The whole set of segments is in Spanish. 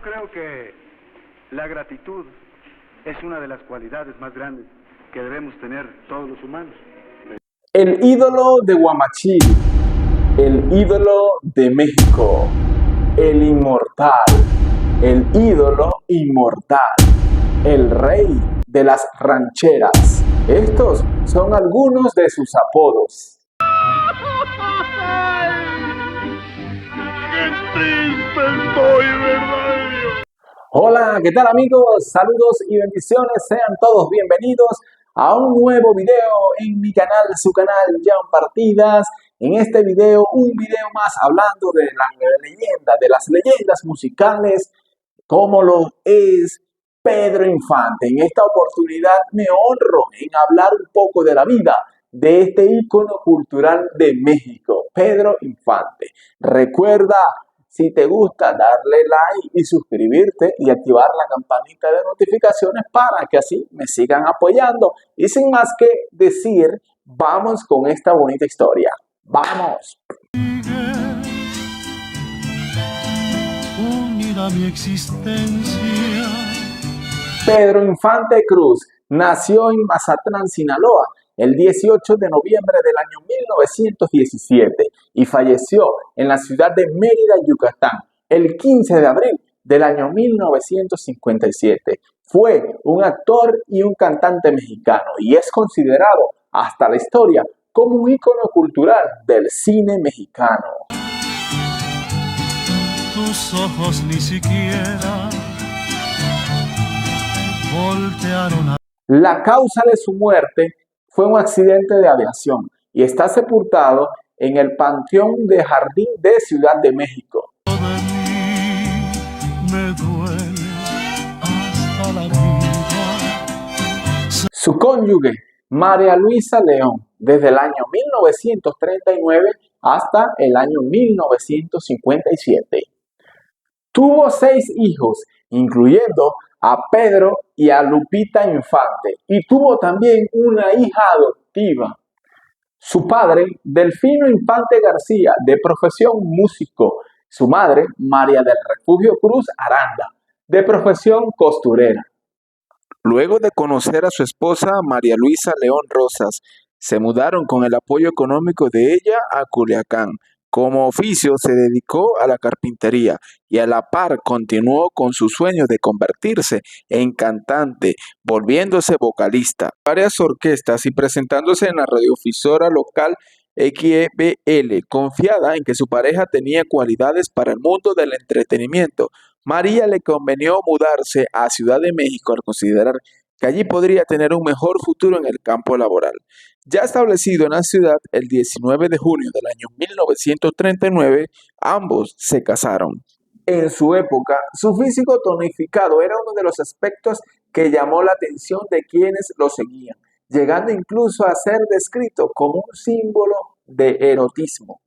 Creo que la gratitud es una de las cualidades más grandes que debemos tener todos los humanos. El ídolo de Guamachil, el ídolo de México, el inmortal, el ídolo inmortal, el rey de las rancheras. Estos son algunos de sus apodos. ¡Qué triste estoy, verdad! Hola, ¿qué tal amigos? Saludos y bendiciones, sean todos bienvenidos a un nuevo video en mi canal, su canal Jan Partidas. En este video, un video más hablando de las leyendas musicales, como lo es Pedro Infante. En esta oportunidad me honro en hablar un poco de la vida de este ícono cultural de México, Pedro Infante. Recuerda, si te gusta, darle like y suscribirte y activar la campanita de notificaciones para que así me sigan apoyando. Y sin más que decir, vamos con esta bonita historia. ¡Vamos! Unida mi existencia. Pedro Infante Cruz nació en Mazatlán, Sinaloa, el 18 de noviembre del año 1917 y falleció en la ciudad de Mérida, Yucatán, el 15 de abril del año 1957. Fue un actor y un cantante mexicano y es considerado hasta la historia como un ícono cultural del cine mexicano. Tus ojos ni siquiera voltearon a... La causa de su muerte fue un accidente de aviación y está sepultado en el Panteón de Jardín de Ciudad de México. De mí me duele hasta la vida. Su cónyuge, María Luisa León, desde el año 1939 hasta el año 1957. Tuvo 6 hijos, incluyendo a Pedro y a Lupita Infante, y tuvo también una hija adoptiva. Su padre, Delfino Infante García, de profesión músico. Su madre, María del Refugio Cruz Aranda, de profesión costurera. Luego de conocer a su esposa, María Luisa León Rosas, se mudaron con el apoyo económico de ella a Culiacán. Como oficio se dedicó a la carpintería y a la par continuó con su sueño de convertirse en cantante, volviéndose vocalista, varias orquestas y presentándose en la radiodifusora local XBL. Confiada en que su pareja tenía cualidades para el mundo del entretenimiento, María le convenió mudarse a Ciudad de México al considerar que allí podría tener un mejor futuro en el campo laboral. Ya establecido en la ciudad, el 19 de junio del año 1939, ambos se casaron. En su época, su físico tonificado era uno de los aspectos que llamó la atención de quienes lo seguían, llegando incluso a ser descrito como un símbolo de erotismo.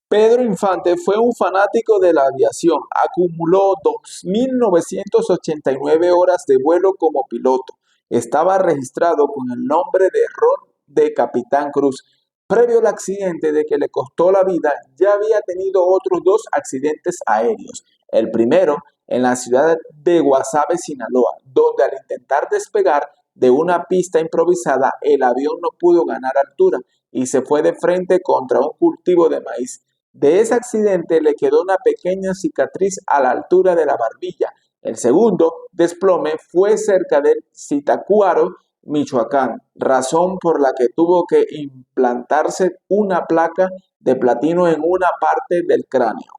Pedro Infante fue un fanático de la aviación, acumuló 2.989 horas de vuelo como piloto. Estaba registrado con el nombre de Ron de Capitán Cruz. Previo al accidente de que le costó la vida, ya había tenido otros 2 accidentes aéreos. El primero en la ciudad de Guasave, Sinaloa, donde al intentar despegar de una pista improvisada, el avión no pudo ganar altura y se fue de frente contra un cultivo de maíz. De ese accidente le quedó una pequeña cicatriz a la altura de la barbilla. El segundo desplome fue cerca de Zitácuaro, Michoacán, razón por la que tuvo que implantarse una placa de platino en una parte del cráneo.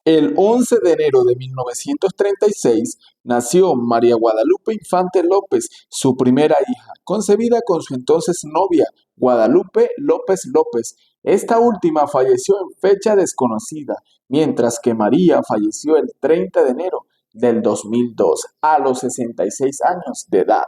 El 11 de enero de 1936 nació María Guadalupe Infante López, su primera hija, concebida con su entonces novia, Guadalupe López López. Esta última falleció en fecha desconocida, mientras que María falleció el 30 de enero del 2002, a los 66 años de edad.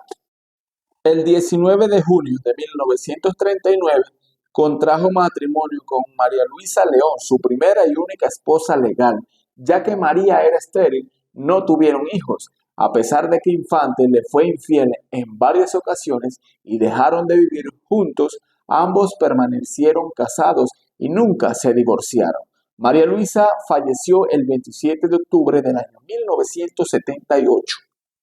El 19 de junio de 1939 contrajo matrimonio con María Luisa León, su primera y única esposa legal. Ya que María era estéril, no tuvieron hijos, a pesar de que Infante le fue infiel en varias ocasiones y dejaron de vivir juntos. Ambos permanecieron casados y nunca se divorciaron. María Luisa falleció el 27 de octubre del año 1978.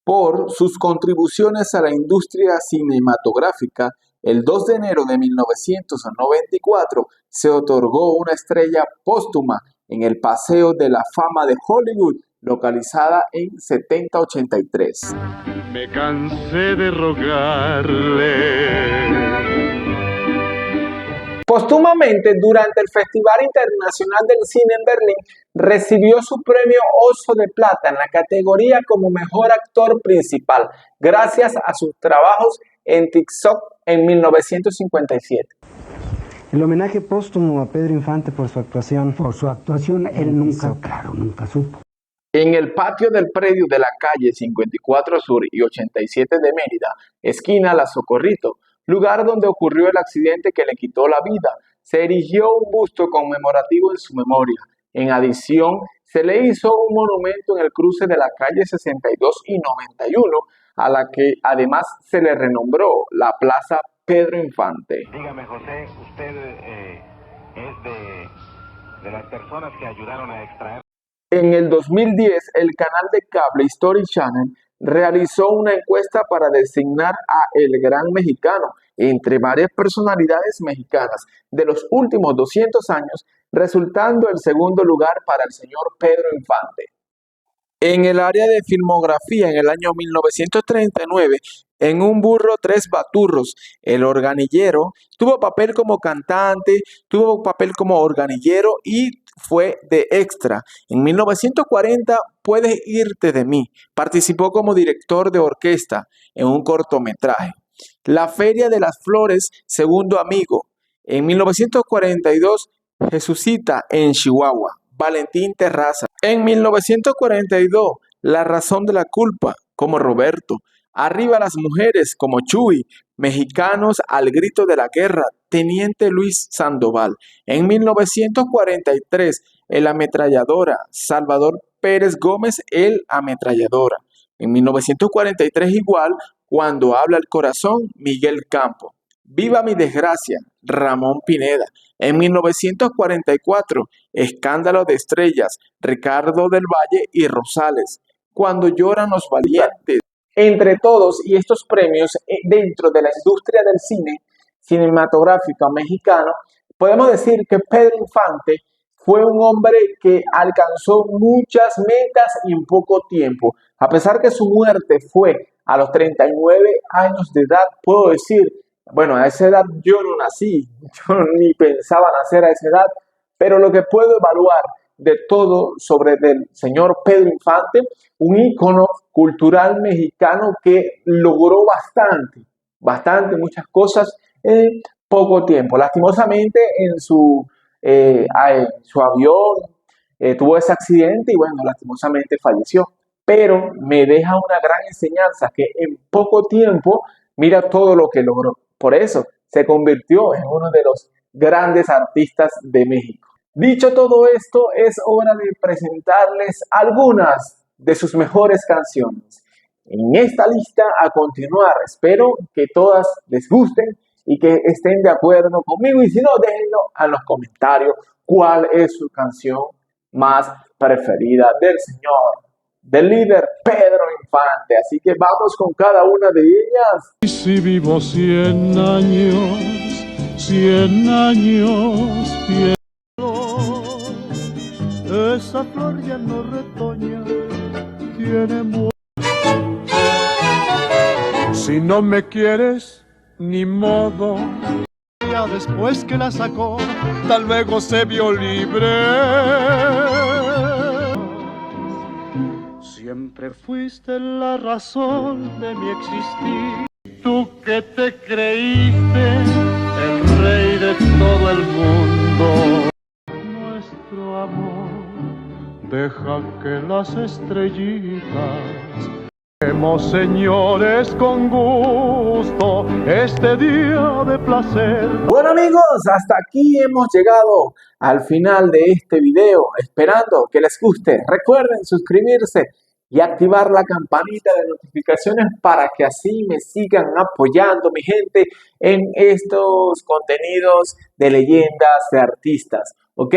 Por sus contribuciones a la industria cinematográfica, el 2 de enero de 1994 se otorgó una estrella póstuma en el Paseo de la Fama de Hollywood, localizada en 7083. Me cansé de rogarle. Póstumamente, durante el Festival Internacional del Cine en Berlín, recibió su premio Oso de Plata en la categoría como Mejor Actor Principal, gracias a sus trabajos en TikTok en 1957. El homenaje póstumo a Pedro Infante por su actuación. Por su actuación, él nunca supo. En el patio del predio de la calle 54 Sur y 87 de Mérida, esquina La Socorrito, lugar donde ocurrió el accidente que le quitó la vida, se erigió un busto conmemorativo en su memoria. En adición, se le hizo un monumento en el cruce de la calle 62 y 91, a la que además se le renombró la Plaza Pedro Infante. Dígame, José, usted es de las personas que ayudaron a extraer. En el 2010, el canal de cable History Channel realizó una encuesta para designar a El Gran Mexicano entre varias personalidades mexicanas de los últimos 200 años, resultando el segundo lugar para el señor Pedro Infante. En el área de filmografía, en el año 1939, en Un burro, tres baturros, El Organillero, tuvo papel como cantante, tuvo papel como organillero y fue de extra. En 1940, Puedes irte de mí, participó como director de orquesta en un cortometraje. La Feria de las Flores, segundo amigo. En 1942, Jesucita en Chihuahua, Valentín Terraza. En 1942, La razón de la culpa, como Roberto. Arriba las mujeres, como Chuy. Mexicanos al grito de la guerra, Teniente Luis Sandoval. En 1943, El Ametralladora, Salvador Pérez Gómez, El Ametralladora. En 1943 igual, Cuando habla el corazón, Miguel Campo. Viva mi desgracia, Ramón Pineda. En 1944, Escándalo de estrellas, Ricardo del Valle y Rosales. Cuando lloran los valientes. Entre todos y estos premios dentro de la industria del cine cinematográfico mexicano, podemos decir que Pedro Infante fue un hombre que alcanzó muchas metas en poco tiempo. A pesar que su muerte fue a los 39 años de edad, puedo decir, bueno, a esa edad yo no nací, yo ni pensaba nacer a esa edad, pero lo que puedo evaluar de todo sobre el señor Pedro Infante, un ícono cultural mexicano que logró muchas cosas en poco tiempo. Lastimosamente en su avión tuvo ese accidente y bueno, lastimosamente falleció. Pero me deja una gran enseñanza que en poco tiempo mira todo lo que logró. Por eso se convirtió en uno de los grandes artistas de México. Dicho todo esto, es hora de presentarles algunas de sus mejores canciones. En esta lista a continuar, espero que todas les gusten y que estén de acuerdo conmigo. Y si no, déjenlo en los comentarios cuál es su canción más preferida del señor, del líder Pedro Infante. Así que vamos con cada una de ellas. Y si vivo 100 años, 100 años, pierdo. Esa flor ya no retoña, tiene muerte. Si no me quieres, ni modo. Ya después que la sacó, tal luego se vio libre. Siempre fuiste la razón de mi existir. Tú que te creíste el rey de todo el mundo. Nuestro amor deja que las estrellitas vemos, señores, con gusto este día de placer. Bueno amigos, hasta aquí hemos llegado al final de este video, esperando que les guste. Recuerden suscribirse y activar la campanita de notificaciones para que así me sigan apoyando, mi gente, en estos contenidos de leyendas de artistas, ¿ok?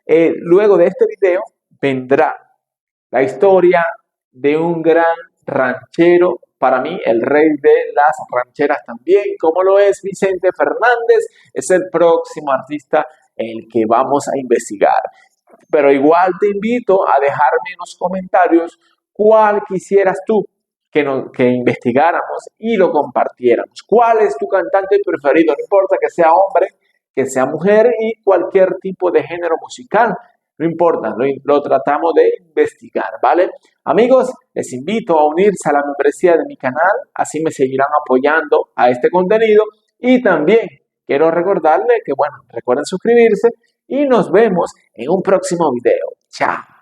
Luego de este video vendrá la historia de un gran ranchero, para mí el rey de las rancheras también, como lo es Vicente Fernández, es el próximo artista el que vamos a investigar. Pero igual te invito a dejarme en los comentarios cuál quisieras tú que investigáramos y lo compartiéramos. ¿Cuál es tu cantante preferido? No importa que sea hombre, que sea mujer y cualquier tipo de género musical. No importa, lo tratamos de investigar, ¿vale? Amigos, les invito a unirse a la membresía de mi canal, así me seguirán apoyando a este contenido. Y también quiero recordarles que, bueno, recuerden suscribirse y nos vemos en un próximo video. Chao.